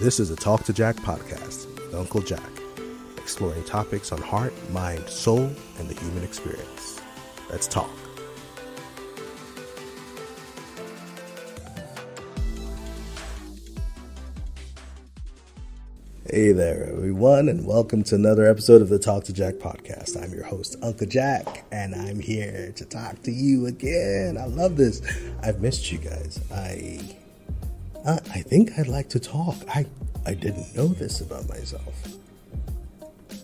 This is a Talk2Jack podcast with UnkuJack, exploring topics on heart, mind, soul, and the human experience. Let's talk. Hey there, everyone, and welcome to another episode of the Talk2Jack podcast. I'm your host, UnkuJack, and I'm here to talk to you again. I love this. I've missed you guys. I think I'd like to talk. I didn't know this about myself.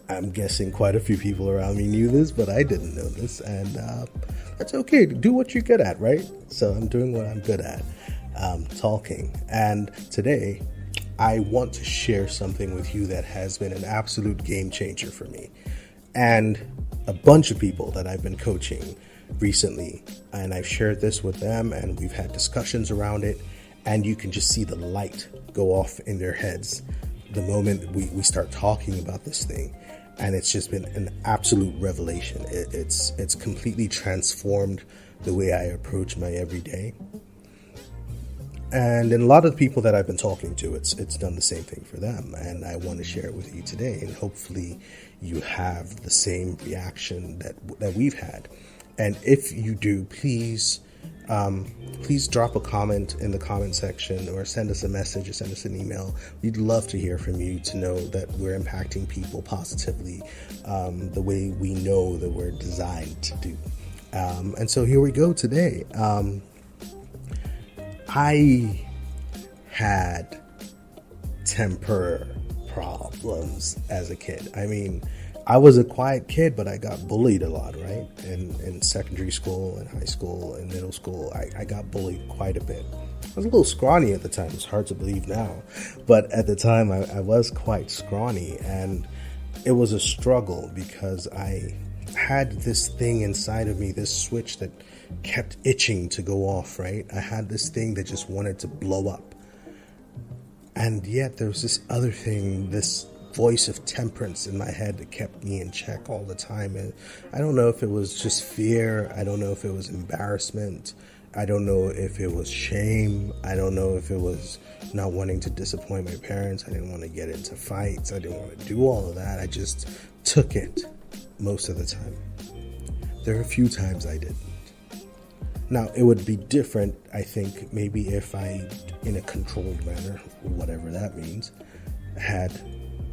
I'm guessing quite a few people around me knew this, but I didn't know this, and that's okay. Do what you're good at, right? So I'm doing what I'm good at, talking. And today, I want to share something with you that has been an absolute game changer for me and a bunch of people that I've been coaching recently. And I've shared this with them, and we've had discussions around it. And you can just see the light go off in their heads the moment we start talking about this thing. And it's just been an absolute revelation. It's completely transformed the way I approach my everyday. And in a lot of the people that I've been talking to, it's done the same thing for them. And I want to share it with you today. And hopefully you have the same reaction that we've had. And if you do, please drop a comment in the comment section or send us a message or send us an email. We'd love to hear from you to know that we're impacting people positively the way we know that we're designed to do. And so here we go today. I had temper problems as a kid. I mean, I was a quiet kid, but I got bullied a lot, right? In secondary school and high school and middle school, I got bullied quite a bit. I was a little scrawny at the time. It's hard to believe now. But at the time, I was quite scrawny. And it was a struggle because I had this thing inside of me, this switch that kept itching to go off, right? I had this thing that just wanted to blow up. And yet there was this other thing, this voice of temperance in my head that kept me in check all the time. And I don't know if it was just fear. I don't know if it was embarrassment. I don't know if it was shame. I don't know if it was not wanting to disappoint my parents. I didn't want to get into fights. I didn't want to do all of that. I just took it most of the time. There are a few times I didn't. Now, it would be different, I think, maybe if I, in a controlled manner, whatever that means, had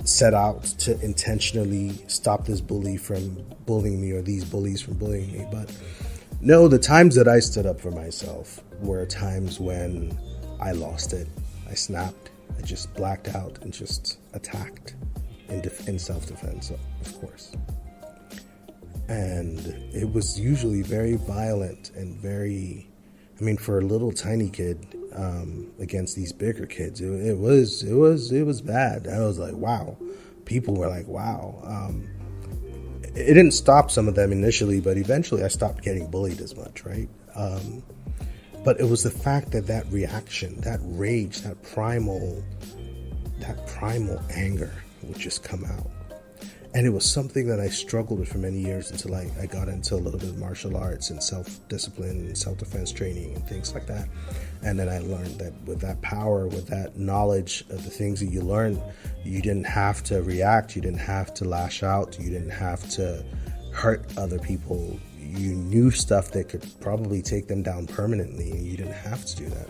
set out to intentionally stop this bully from bullying me or these bullies from bullying me. But no, the times that I stood up for myself were times when I lost it. I snapped. I just blacked out and just attacked in self-defense, of course. And it was usually very violent and very, I mean, for a little tiny kid against these bigger kids, it was bad. I was like, wow. People were like, wow. It didn't stop some of them initially, but eventually I stopped getting bullied as much, right? But it was the fact that reaction, that rage, that primal anger would just come out. And it was something that I struggled with for many years until I got into a little bit of martial arts and self-discipline and self-defense training and things like that. And then I learned that with that power, with that knowledge of the things that you learn, you didn't have to react. You didn't have to lash out. You didn't have to hurt other people. You knew stuff that could probably take them down permanently, and you didn't have to do that.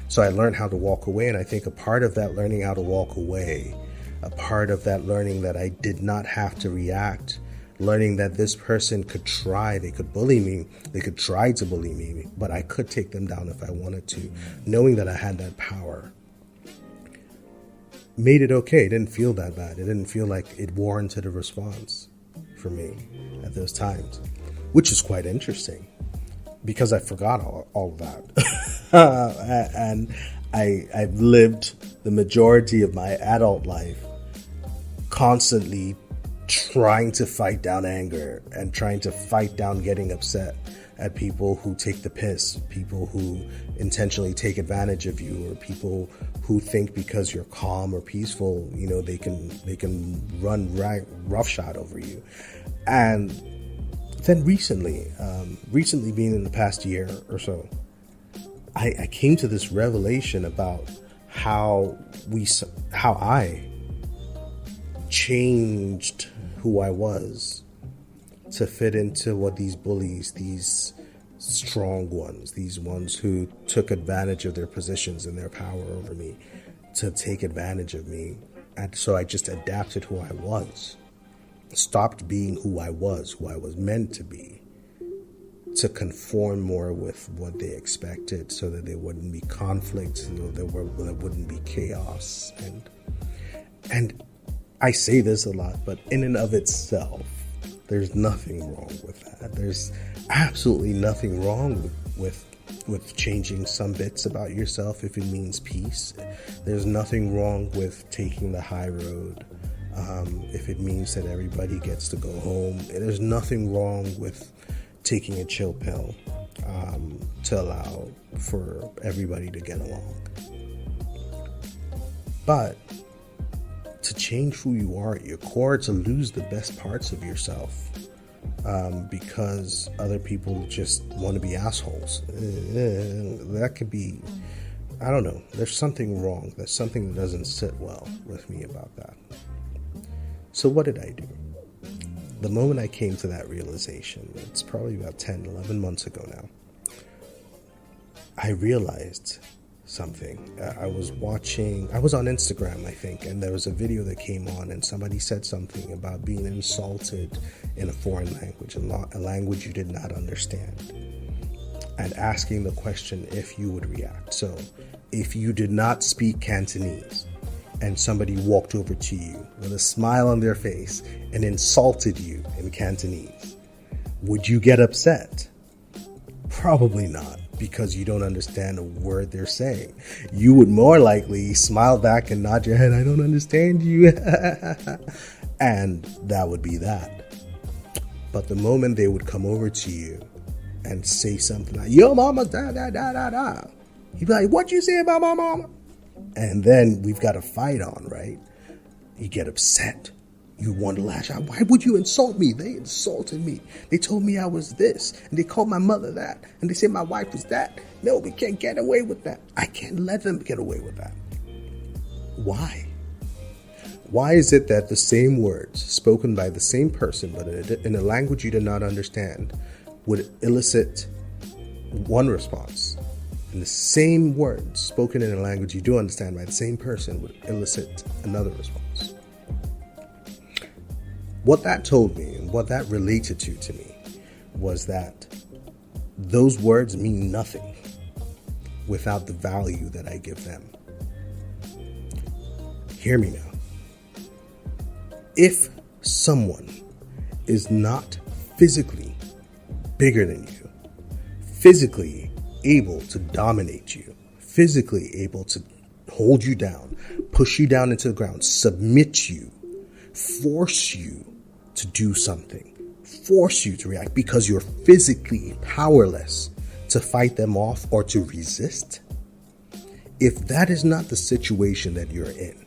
So I learned how to walk away. And I think a part of that learning how to walk away, a part of that learning that I did not have to react, learning that this person could try, they could bully me, they could try to bully me, but I could take them down if I wanted to, knowing that I had that power, made it okay. It didn't feel that bad. It didn't feel like it warranted a response for me at those times, which is quite interesting because I forgot all of that. And I've lived the majority of my adult life constantly trying to fight down anger and trying to fight down getting upset at people who take the piss, people who intentionally take advantage of you, or people who think because you're calm or peaceful, you know, they can run roughshod over you. And then recently being in the past year or so, I came to this revelation about how I changed who I was to fit into what these bullies, these strong ones, these ones who took advantage of their positions and their power over me, to take advantage of me. And so I just adapted who I was, stopped being who I was meant to be, to conform more with what they expected, so that there wouldn't be conflict, so that there wouldn't be chaos. And I say this a lot, but in and of itself, there's nothing wrong with that. There's absolutely nothing wrong with changing some bits about yourself if it means peace. There's nothing wrong with taking the high road if it means that everybody gets to go home. There's nothing wrong with taking a chill pill to allow for everybody to get along. But to change who you are at your core, to lose the best parts of yourself because other people just want to be assholes, that could be, I don't know, there's something wrong. There's something that doesn't sit well with me about that. So what did I do? The moment I came to that realization, it's probably about 10, 11 months ago now, I realized something. I was on Instagram, I think, and there was a video that came on, and somebody said something about being insulted in a foreign language, a language you did not understand, and asking the question if you would react. So if you did not speak Cantonese and somebody walked over to you with a smile on their face and insulted you in Cantonese, would you get upset? Probably not, because you don't understand a word they're saying. You would more likely smile back and nod your head, I don't understand you. And that would be that. But the moment they would come over to you and say something like, yo mama, da da da da da, you'd be like, what you say about my mama? And then we've got a fight on, right? You get upset. You want to lash out. Why would you insult me? They insulted me. They told me I was this, and they called my mother that, and they said my wife was that. No, we can't get away with that. I can't let them get away with that. Why? Why is it that the same words spoken by the same person, but in a language you did not understand, would elicit one response, and the same words spoken in a language you do understand by the same person would elicit another response? What that told me, and what that related to me, was that those words mean nothing without the value that I give them. Hear me now. If someone is not physically bigger than you, physically able to dominate you, physically able to hold you down, push you down into the ground, submit you, force you to do something, force you to react because you're physically powerless to fight them off or to resist, if that is not the situation that you're in,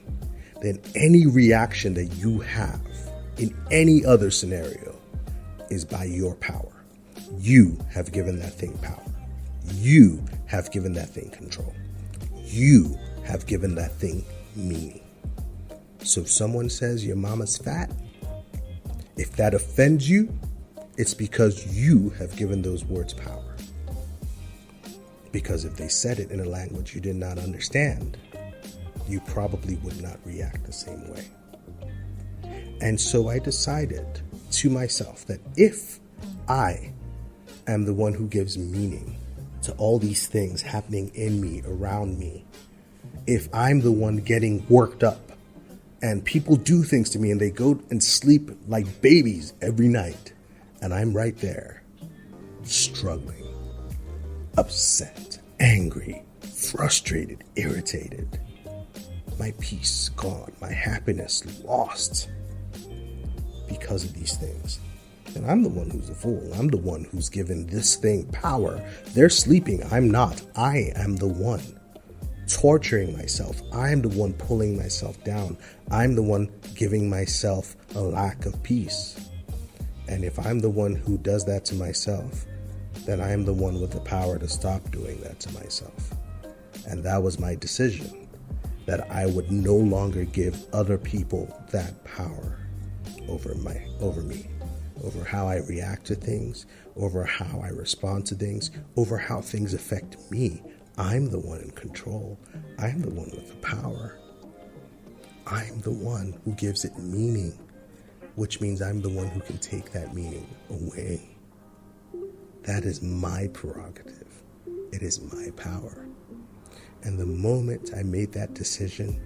then any reaction that you have in any other scenario is by your power. You have given that thing power. You have given that thing control. You have given that thing meaning. So if someone says your mama's fat, if that offends you, it's because you have given those words power. Because if they said it in a language you did not understand, you probably would not react the same way. And so I decided to myself that if I am the one who gives meaning to all these things happening in me, around me, if I'm the one getting worked up, and people do things to me and they go and sleep like babies every night, and I'm right there, struggling, upset, angry, frustrated, irritated, my peace gone, my happiness lost because of these things. And I'm the one who's a fool. I'm the one who's given this thing power. They're sleeping. I'm not. I am the one torturing myself. I'm the one pulling myself down. I'm the one giving myself a lack of peace. And if I'm the one who does that to myself, then I am the one with the power to stop doing that to myself. And that was my decision. that I would no longer give other people that power over me, over how I react to things, over how I respond to things, over how things affect me. I'm the one in control. I'm the one with the power. I'm the one who gives it meaning, which means I'm the one who can take that meaning away. That is my prerogative. It is my power. And the moment I made that decision,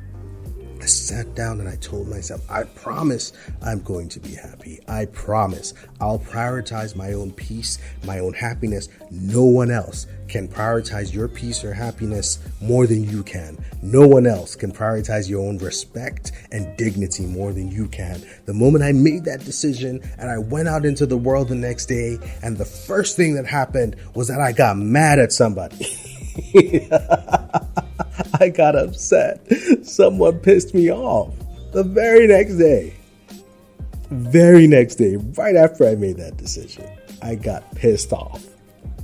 I sat down and I told myself, I promise I'm going to be happy. I promise I'll prioritize my own peace, my own happiness. No one else can prioritize your peace or happiness more than you can. No one else can prioritize your own respect and dignity more than you can. The moment I made that decision and I went out into the world the next day, and the first thing that happened was that I got mad at somebody. I got upset. Someone pissed me off the very next day. Right after I made that decision, I got pissed off.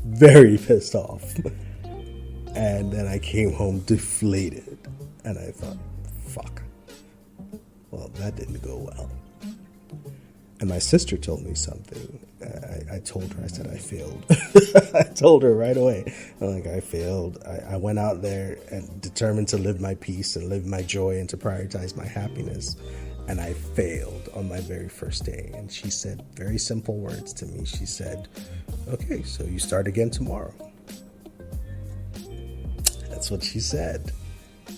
Very pissed off. And then I came home deflated. And I thought, fuck. Well, that didn't go well. And my sister told me something. I told her, I said, I failed. I told her right away. I'm like, I failed. I went out there and determined to live my peace and live my joy and to prioritize my happiness. And I failed on my very first day. And she said very simple words to me. She said, okay, so you start again tomorrow. That's what she said.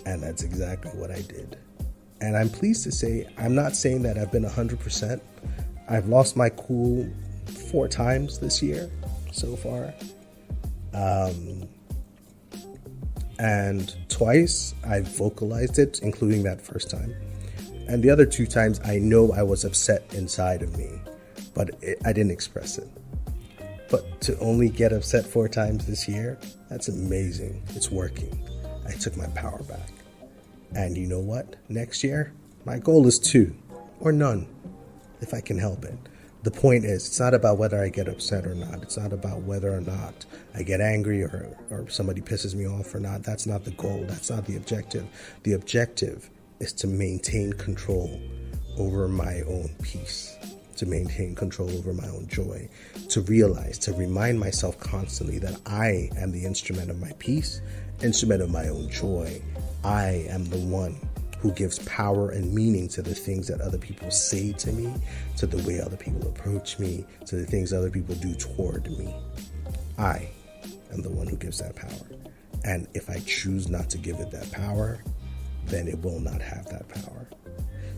And that's exactly what I did. And I'm pleased to say, I'm not saying that I've been 100%. I've lost my cool 4 times this year so far. And twice I've vocalized it, including that first time. And the other 2 times I know I was upset inside of me, but I didn't express it. But to only get upset 4 times this year, that's amazing. It's working. I took my power back. And you know what? Next year, my goal is 2 or none, if I can help it. The point is, it's not about whether I get upset or not. It's not about whether or not I get angry or somebody pisses me off or not. That's not the goal. That's not the objective. The objective is to maintain control over my own peace, to maintain control over my own joy, to realize, to remind myself constantly that I am the instrument of my peace, instrument of my own joy. I am the one who gives power and meaning to the things that other people say to me, to the way other people approach me, to the things other people do toward me. I am the one who gives that power. And if I choose not to give it that power, then it will not have that power.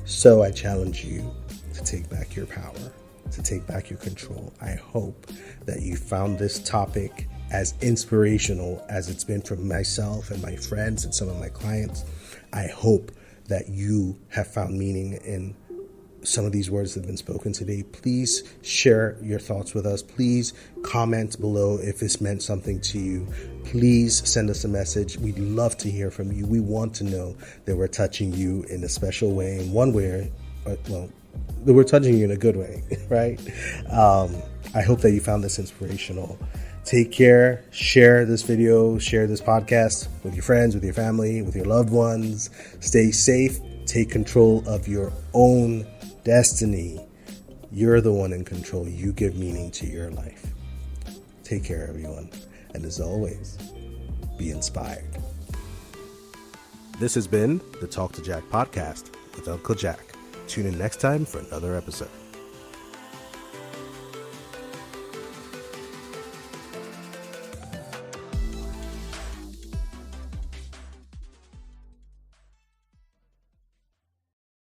So I challenge you to take back your power, to take back your control. I hope that you found this topic as inspirational as it's been for myself and my friends and some of my clients. I hope that you have found meaning in some of these words that have been spoken today. Please share your thoughts with us. Please comment below if this meant something to you. Please send us a message. We'd love to hear from you. We want to know that we're touching you in a special way, in one way, that we're touching you in a good way, right? I hope that you found this inspirational. Take care, share this video, share this podcast with your friends, with your family, with your loved ones. Stay safe. Take control of your own destiny. You're the one in control. You give meaning to your life. Take care, everyone. And as always, be inspired. This has been the Talk2Jack podcast with UnkuJack. Tune in next time for another episode.